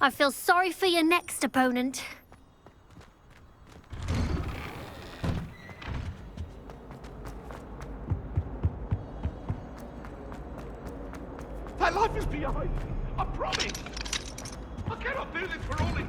I feel sorry for your next opponent. My life is behind. I promise. I cannot do this for all it.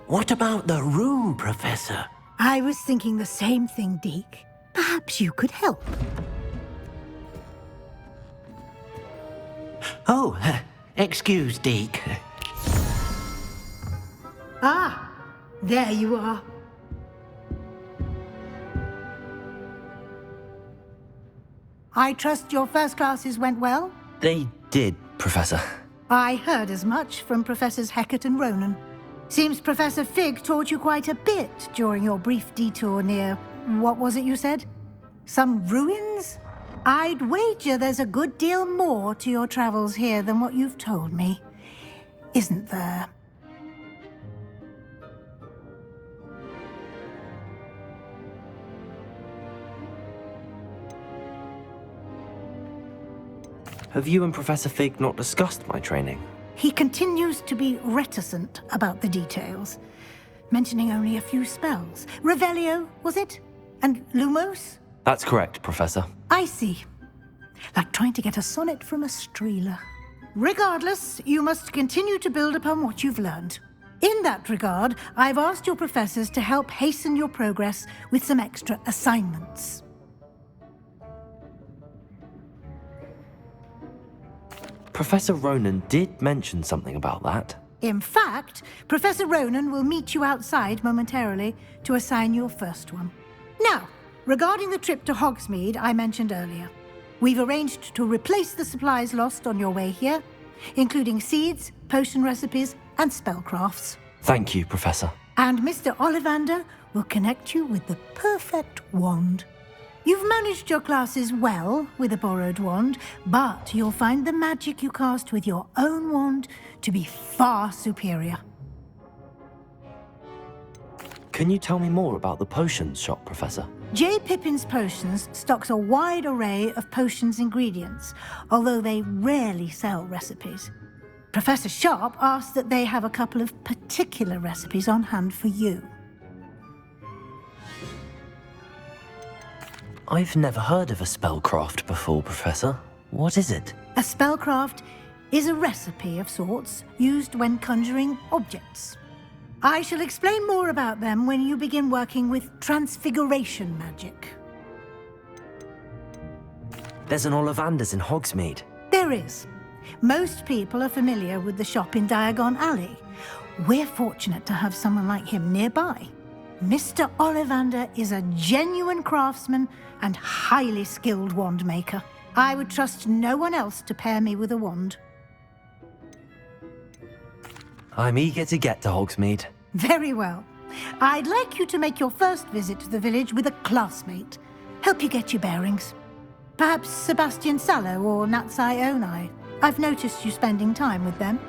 What about the room, Professor? I was thinking the same thing, Deke. Perhaps you could help. Oh, excuse, Deke. Ah, there you are. I trust your first classes went well? They did, Professor. I heard as much from Professors Hecat and Ronan. Seems Professor Fig taught you quite a bit during your brief detour near... what was it you said? Some ruins? I'd wager there's a good deal more to your travels here than what you've told me. Isn't there? Have you and Professor Fig not discussed my training? He continues to be reticent about the details, mentioning only a few spells. Revelio, was it? And Lumos? That's correct, Professor. I see. Like trying to get a sonnet from a streeler. Regardless, you must continue to build upon what you've learned. In that regard, I've asked your professors to help hasten your progress with some extra assignments. Professor Ronan did mention something about that. In fact, Professor Ronan will meet you outside momentarily to assign your first one. Now, regarding the trip to Hogsmeade I mentioned earlier, we've arranged to replace the supplies lost on your way here, including seeds, potion recipes, and spellcrafts. Thank you, Professor. And Mr. Ollivander will connect you with the perfect wand. You've managed your classes well with a borrowed wand, but you'll find the magic you cast with your own wand to be far superior. Can you tell me more about the potions shop, Professor? J. Pippin's Potions stocks a wide array of potions ingredients, although they rarely sell recipes. Professor Sharp asked that they have a couple of particular recipes on hand for you. I've never heard of a spellcraft before, Professor. What is it? A spellcraft is a recipe of sorts used when conjuring objects. I shall explain more about them when you begin working with transfiguration magic. There's an Ollivander's in Hogsmeade. There is. Most people are familiar with the shop in Diagon Alley. We're fortunate to have someone like him nearby. Mr. Ollivander is a genuine craftsman and highly skilled wand maker. I would trust no one else to pair me with a wand. I'm eager to get to Hogsmeade. Very well. I'd like you to make your first visit to the village with a classmate. Help you get your bearings. Perhaps Sebastian Sallow or Natsai Onai. I've noticed you spending time with them.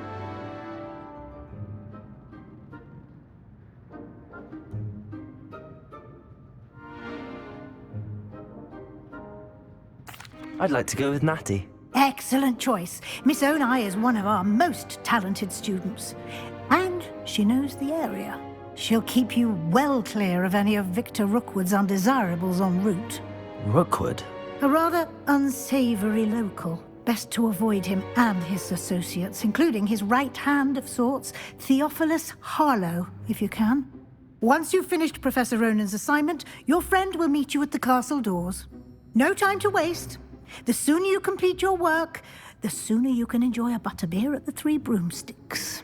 I'd like to go with Natty. Excellent choice. Miss Onai is one of our most talented students. And she knows the area. She'll keep you well clear of any of Victor Rookwood's undesirables en route. Rookwood? A rather unsavory local. Best to avoid him and his associates, including his right hand of sorts, Theophilus Harlow, if you can. Once you've finished Professor Ronan's assignment, your friend will meet you at the castle doors. No time to waste. The sooner you complete your work, the sooner you can enjoy a butterbeer at the Three Broomsticks.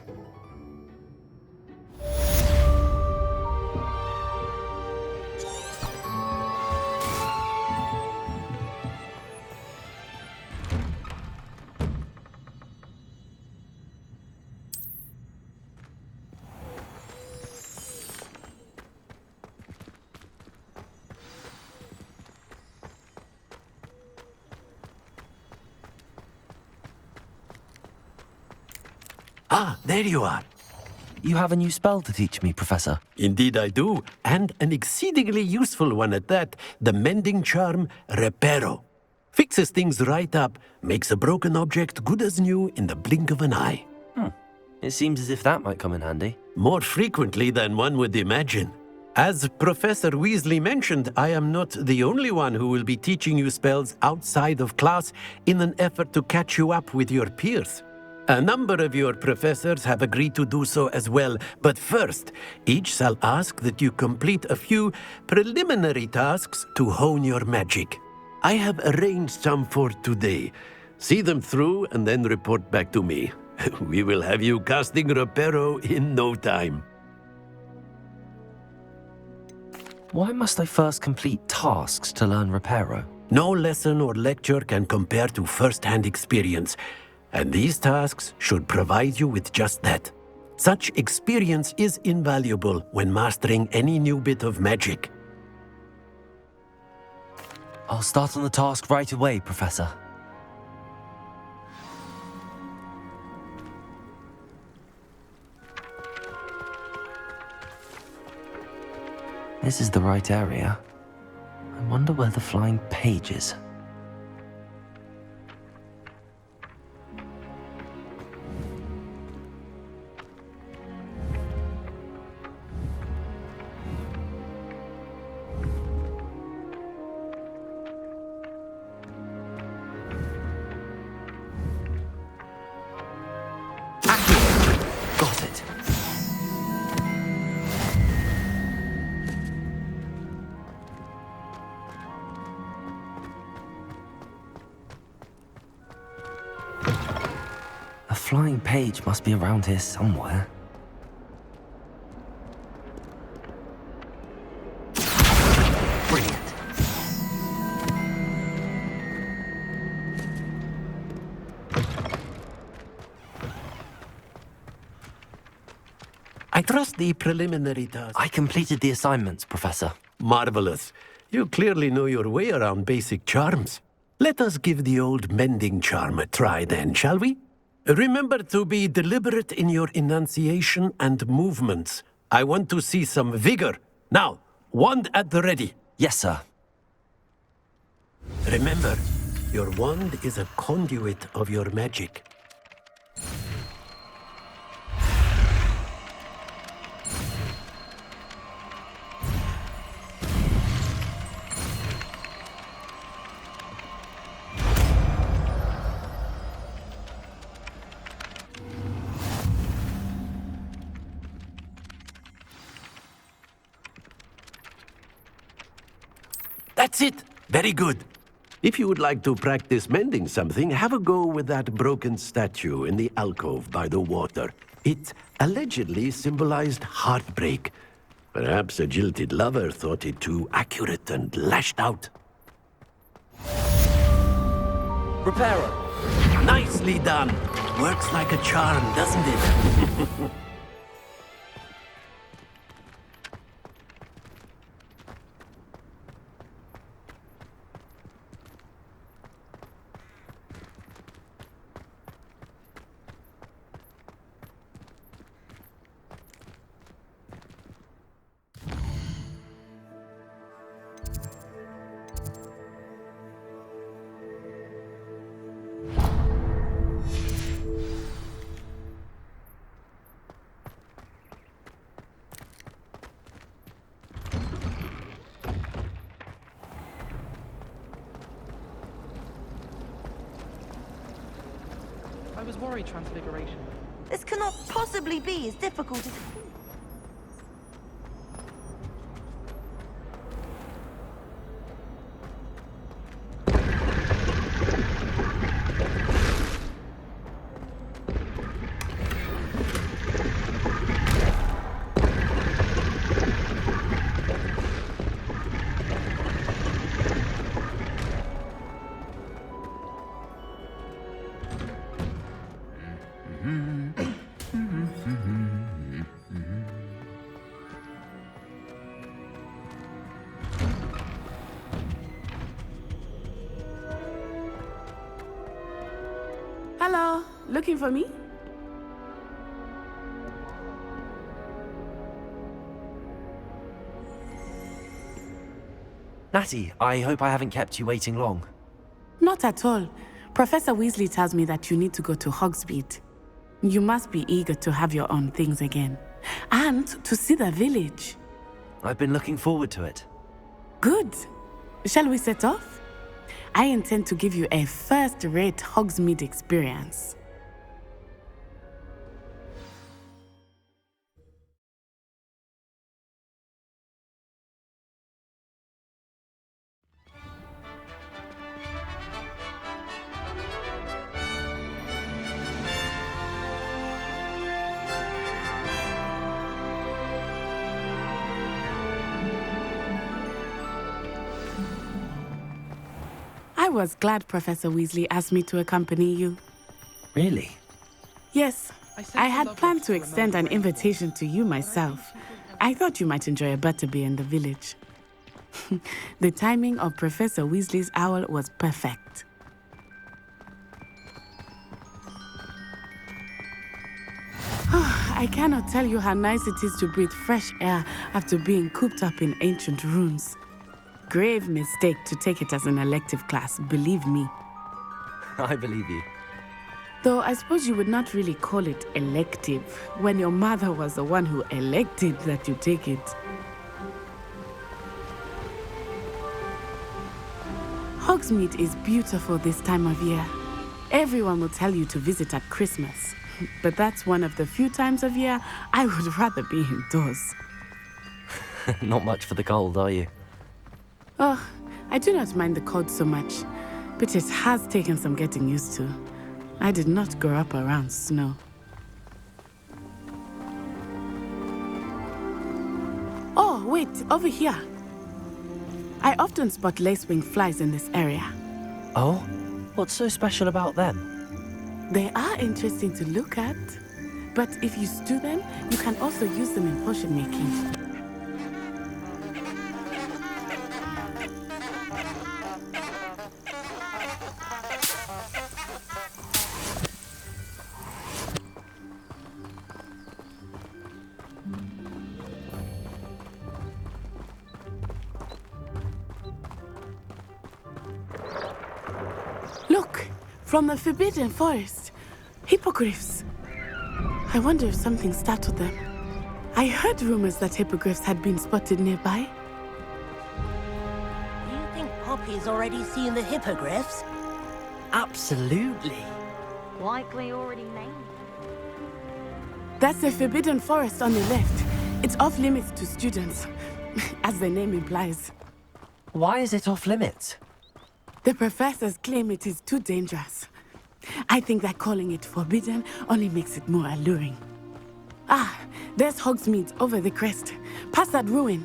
Ah, there you are. You have a new spell to teach me, Professor. Indeed I do, and an exceedingly useful one at that. The mending charm, Reparo. Fixes things right up, makes a broken object good as new in the blink of an eye. It seems as if that might come in handy. More frequently than one would imagine. As Professor Weasley mentioned, I am not the only one who will be teaching you spells outside of class in an effort to catch you up with your peers. A number of your professors have agreed to do so as well, but first, each shall ask that you complete a few preliminary tasks to hone your magic. I have arranged some for today. See them through and then report back to me. We will have you casting Reparo in no time. Why must I first complete tasks to learn Reparo? No lesson or lecture can compare to first-hand experience, and these tasks should provide you with just that. Such experience is invaluable when mastering any new bit of magic. I'll start on the task right away, Professor. This is the right area. I wonder where the flying page is. Got it. A flying page must be around here somewhere. Brilliant. I trust the preliminary task. I completed the assignments, Professor. Marvelous. You clearly know your way around basic charms. Let us give the old mending charm a try then, shall we? Remember to be deliberate in your enunciation and movements. I want to see some vigor. Now, wand at the ready. Yes, sir. Remember, your wand is a conduit of your magic. That's it. Very good. If you would like to practice mending something, have a go with that broken statue in the alcove by the water. It allegedly symbolized heartbreak. Perhaps a jilted lover thought it too accurate and lashed out. Reparo. Nicely done. Works like a charm, doesn't it? I was worried Transfiguration. This cannot possibly be as difficult as... Hello, looking for me? Natty, I hope I haven't kept you waiting long. Not at all. Professor Weasley tells me that you need to go to Hogsmeade. You must be eager to have your own things again. And to see the village. I've been looking forward to it. Good. Shall we set off? I intend to give you a first-rate Hogsmeade experience. I was glad Professor Weasley asked me to accompany you. Really? Yes, I had planned to extend an invitation to you myself. I thought you might enjoy a butterbeer in the village. The timing of Professor Weasley's owl was perfect. I cannot tell you how nice it is to breathe fresh air after being cooped up in ancient rooms. Grave mistake to take it as an elective class, believe me. I believe you. Though I suppose you would not really call it elective when your mother was the one who elected that you take it. Hogsmeade is beautiful this time of year. Everyone will tell you to visit at Christmas, but that's one of the few times of year I would rather be indoors. Not much for the cold, are you? Oh, I do not mind the cold so much, but it has taken some getting used to. I did not grow up around snow. Oh, wait, over here. I often spot lacewing flies in this area. Oh? What's so special about them? They are interesting to look at, but if you stew them, you can also use them in potion making. Look, from the Forbidden Forest, hippogriffs. I wonder if something startled them. I heard rumors that hippogriffs had been spotted nearby. Do you think Poppy's already seen the hippogriffs? Absolutely. Likely already named. That's the Forbidden Forest on the left. It's off limits to students, as the name implies. Why is it off limits? The professors claim it is too dangerous. I think that calling it forbidden only makes it more alluring. Ah, there's Hogsmeade over the crest, past that ruin.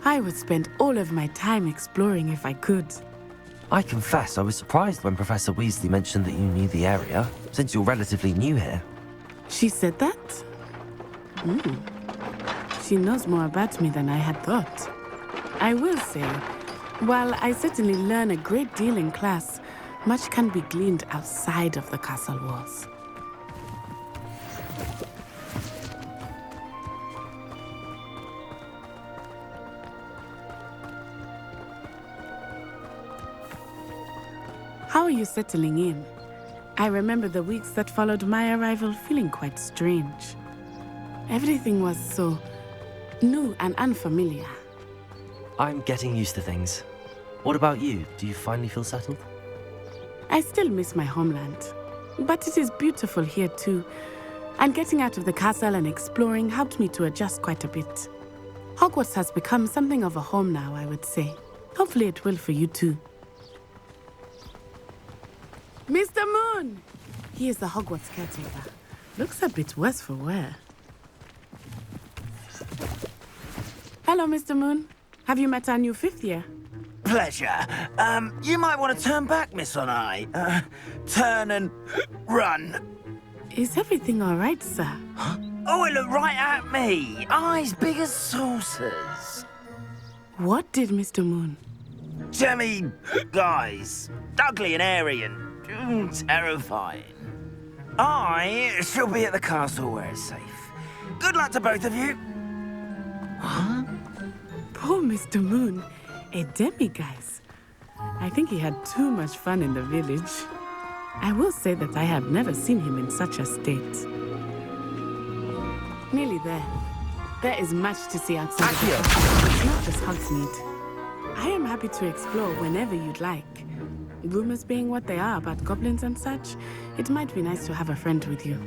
I would spend all of my time exploring if I could. I confess I was surprised when Professor Weasley mentioned that you knew the area, since you're relatively new here. She said that? She knows more about me than I had thought. I will say, while I certainly learn a great deal in class, much can be gleaned outside of the castle walls. How are you settling in? I remember the weeks that followed my arrival feeling quite strange. Everything was so new and unfamiliar. I'm getting used to things. What about you? Do you finally feel settled? I still miss my homeland, but it is beautiful here too. And getting out of the castle and exploring helped me to adjust quite a bit. Hogwarts has become something of a home now, I would say. Hopefully it will for you too. Mr. Moon! He is the Hogwarts caretaker. Looks a bit worse for wear. Hello, Mr. Moon. Have you met our new fifth year? pleasure. You might want to turn back, Miss Onai. Turn and run. Is everything all right, sir? Oh, it looked right at me. Eyes big as saucers. What did Mr. Moon? Jemmy, guys. Ugly and airy and terrifying. I shall be at the castle where it's safe. Good luck to both of you. Poor Mr. Moon. A demiguise. I think he had too much fun in the village. I will say that I have never seen him in such a state. Nearly there. There is much to see outside of the castle. It's not just Hogsmeade. I am happy to explore whenever you'd like. Rumors being what they are about goblins and such, it might be nice to have a friend with you.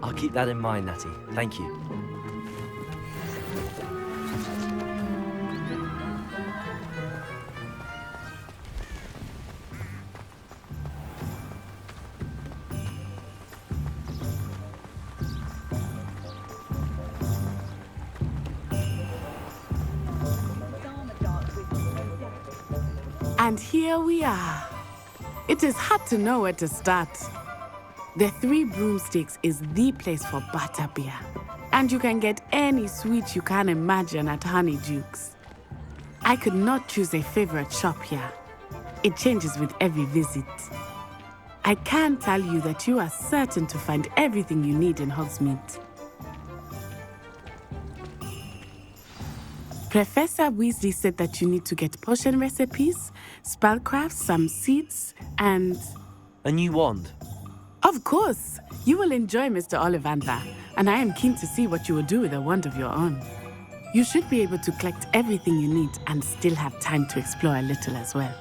I'll keep that in mind, Natty. Thank you. And here we are. It is hard to know where to start. The Three Broomsticks is the place for butterbeer. And you can get any sweet you can imagine at Honeydukes. I could not choose a favorite shop here. It changes with every visit. I can tell you that you are certain to find everything you need in Hogsmeade. Professor Weasley said that you need to get potion recipes, spellcrafts, some seeds, and... A new wand. Of course! You will enjoy Mr. Ollivander, and I am keen to see what you will do with a wand of your own. You should be able to collect everything you need and still have time to explore a little as well.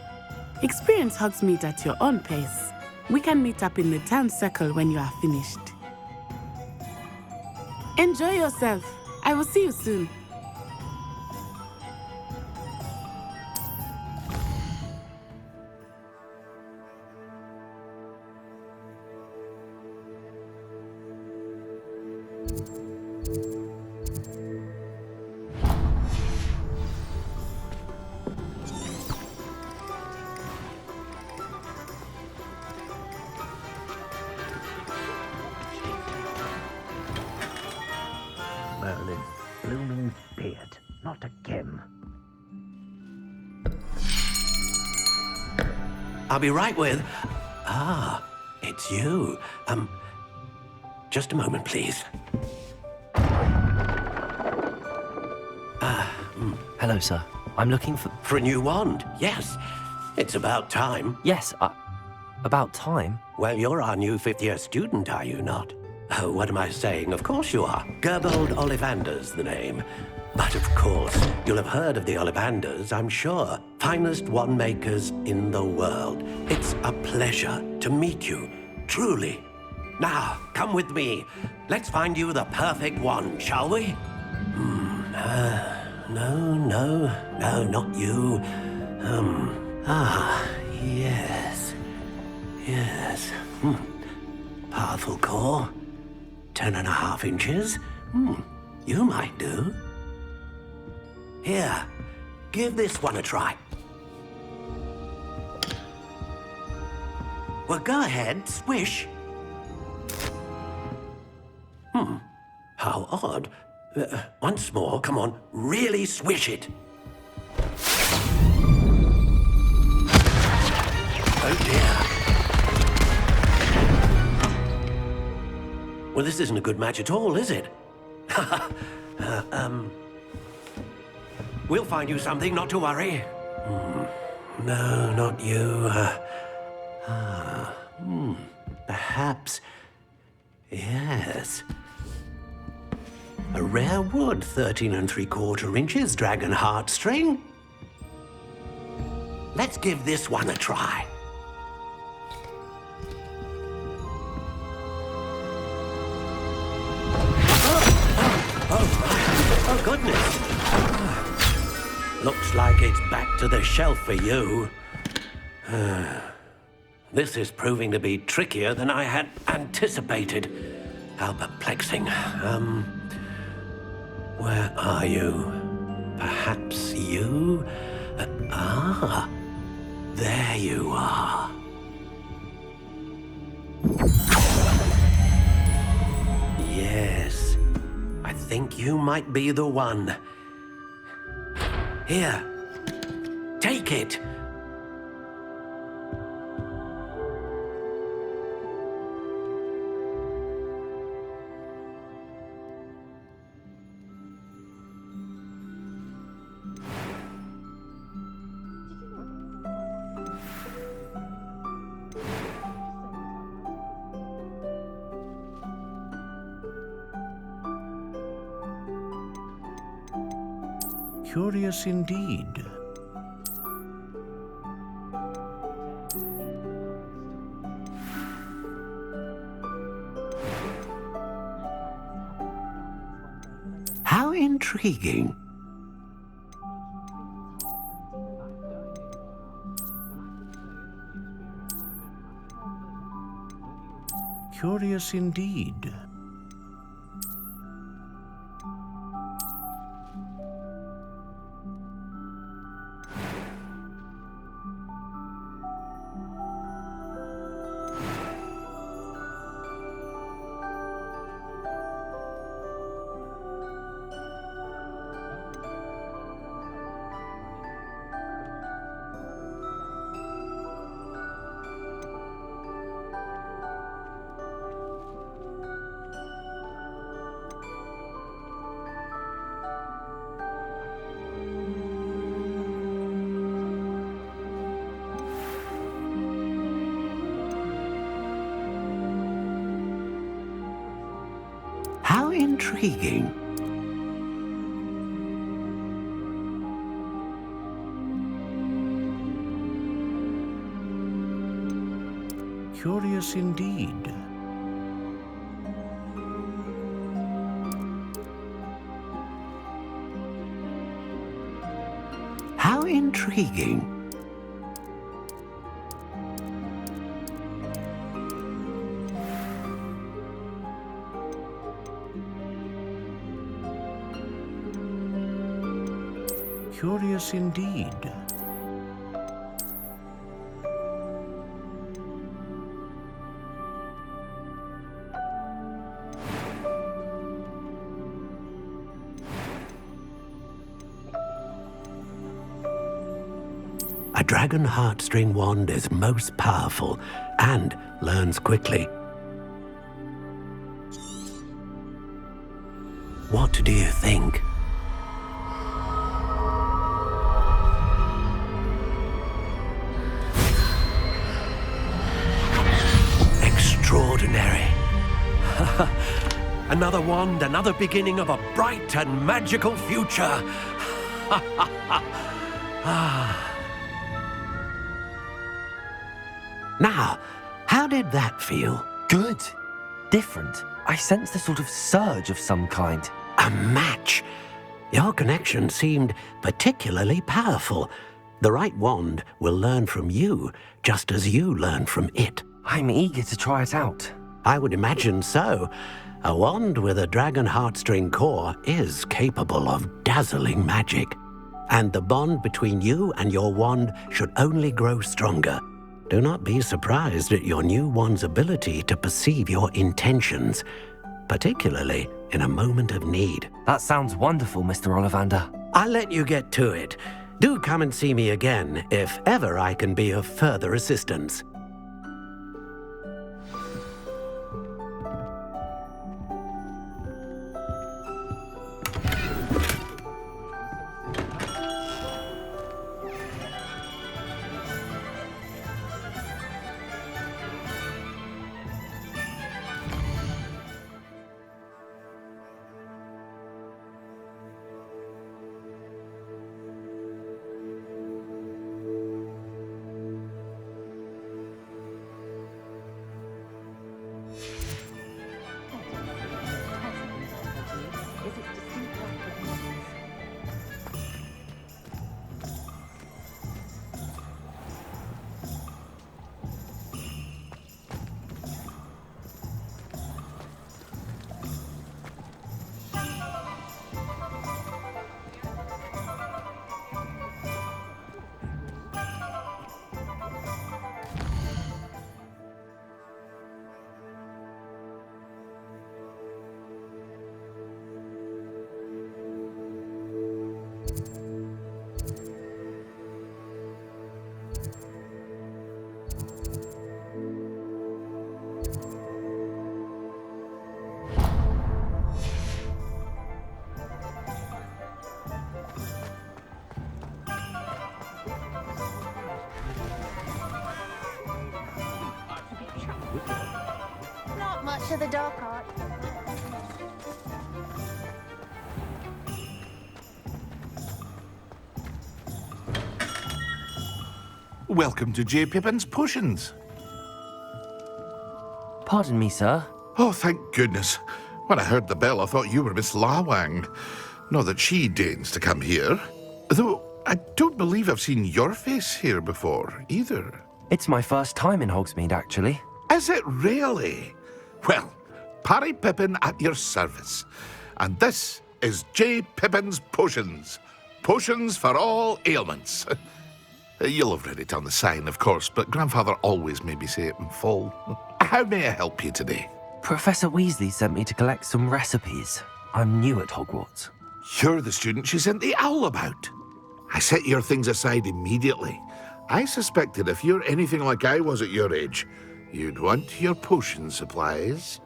Experience Hogsmeade at your own pace. We can meet up in the town circle when you are finished. Enjoy yourself. I will see you soon. Merlin, blooming beard, not again. I'll be right with... it's you. Just a moment, please. Hello, sir. I'm looking for... For a new wand, yes. It's about time. Yes, about time. Well, you're our new fifth-year student, are you not? Oh, what am I saying? Of course you are. Gerbold Ollivander's the name. But of course, you'll have heard of the Ollivanders, I'm sure. Finest wand makers in the world. It's a pleasure to meet you, truly. Now, come with me. Let's find you the perfect wand, shall we? No, not you. Yes. Powerful core. 10.5 inches. You might do. Here, give this one a try. Well, go ahead, swish. How odd. Once more, come on, really swish it. Oh dear. Well, this isn't a good match at all, is it? We'll find you something, not to worry. No, not you. Perhaps... Yes. A rare wood, 13 3/4 inches, dragon heartstring. Let's give this one a try. Oh, goodness. Looks like it's back to the shelf for you. This is proving to be trickier than I had anticipated. How perplexing. Where are you? Perhaps you? Ah, there you are. Yes, I think you might be the one. Here, take it. Curious indeed. How intriguing. Curious indeed. How intriguing. Curious indeed. How intriguing. Curious indeed. A dragon heartstring wand is most powerful and learns quickly. What do you think? Extraordinary. Another wand, another beginning of a bright and magical future. Now, how did that feel? Good. Different. I sensed a sort of surge of some kind. A match. Your connection seemed particularly powerful. The right wand will learn from you, just as you learn from it. I'm eager to try it out. I would imagine so. A wand with a dragon heartstring core is capable of dazzling magic. And the bond between you and your wand should only grow stronger. Do not be surprised at your new wand's ability to perceive your intentions, particularly in a moment of need. That sounds wonderful, Mr. Ollivander. I'll let you get to it. Do come and see me again if ever I can be of further assistance. to the dark art. Welcome to J. Pippin's Potions. Pardon me, sir. Oh, thank goodness. When I heard the bell, I thought you were Miss Lawang. Not that she deigns to come here. Though I don't believe I've seen your face here before, either. It's my first time in Hogsmeade, actually. Is it really? Well, Parry Pippin at your service. And this is J. Pippin's Potions. Potions for all ailments. You'll have read it on the sign, of course, but Grandfather always made me say it in full. How may I help you today? Professor Weasley sent me to collect some recipes. I'm new at Hogwarts. You're the student she sent the owl about. I set your things aside immediately. I suspected if you're anything like I was at your age, you'd want your potion supplies.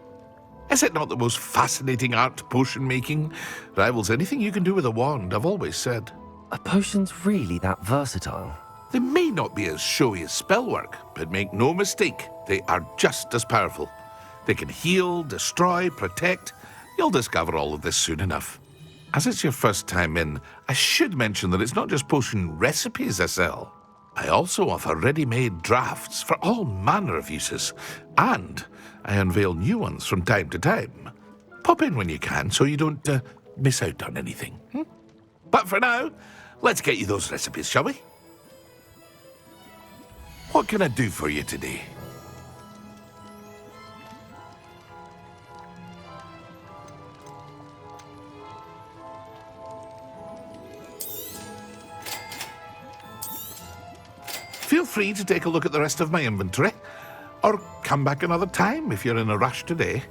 Is it not the most fascinating art, potion making? Rivals anything you can do with a wand, I've always said. Are potions really that versatile? They may not be as showy as spellwork, but make no mistake, they are just as powerful. They can heal, destroy, protect. You'll discover all of this soon enough. As it's your first time in, I should mention that it's not just potion recipes I sell. I also offer ready-made drafts for all manner of uses, and I unveil new ones from time to time. Pop in when you can so you don't miss out on anything. But for now, let's get you those recipes, shall we? What can I do for you today? Feel free to take a look at the rest of my inventory, or come back another time if you're in a rush today.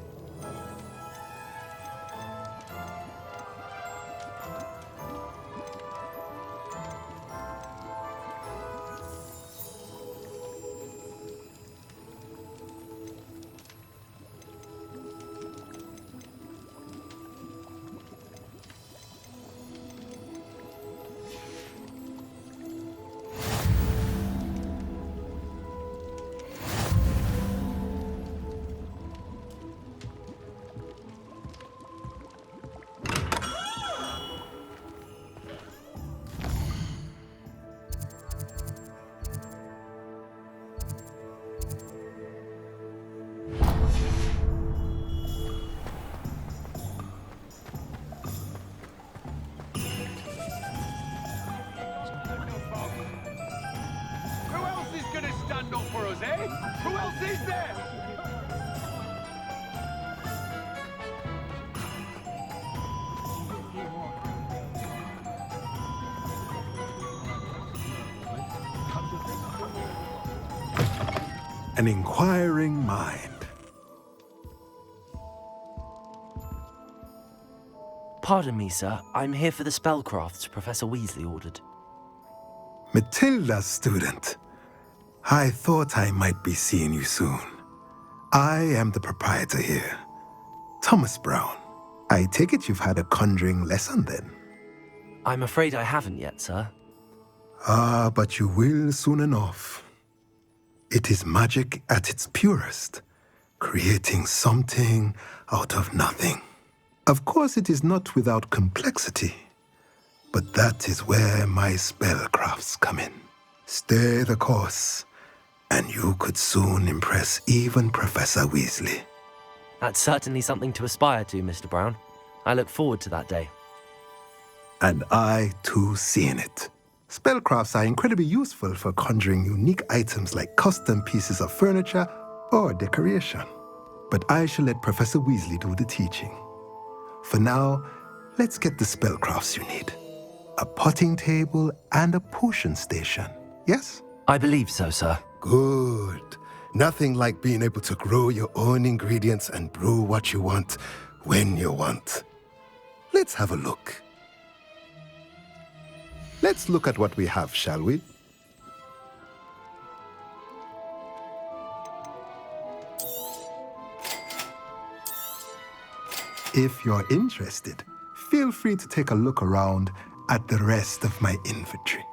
Who else is there? An inquiring mind. Pardon me, sir. I'm here for the spellcrafts Professor Weasley ordered. Matilda's student. I thought I might be seeing you soon. I am the proprietor here, Thomas Brown. I take it you've had a conjuring lesson then? I'm afraid I haven't yet, sir. Ah, but you will soon enough. It is magic at its purest, creating something out of nothing. Of course, it is not without complexity, but that is where my spellcrafts come in. Stay the course, and you could soon impress even Professor Weasley. That's certainly something to aspire to, Mr. Brown. I look forward to that day. And I, too, seeing it. Spellcrafts are incredibly useful for conjuring unique items like custom pieces of furniture or decoration. But I shall let Professor Weasley do the teaching. For now, let's get the spellcrafts you need. A potting table and a potion station, yes? I believe so, sir. Good. Nothing like being able to grow your own ingredients and brew what you want when you want. Let's have a look. Let's look at what we have, shall we? If you're interested, feel free to take a look around at the rest of my inventory.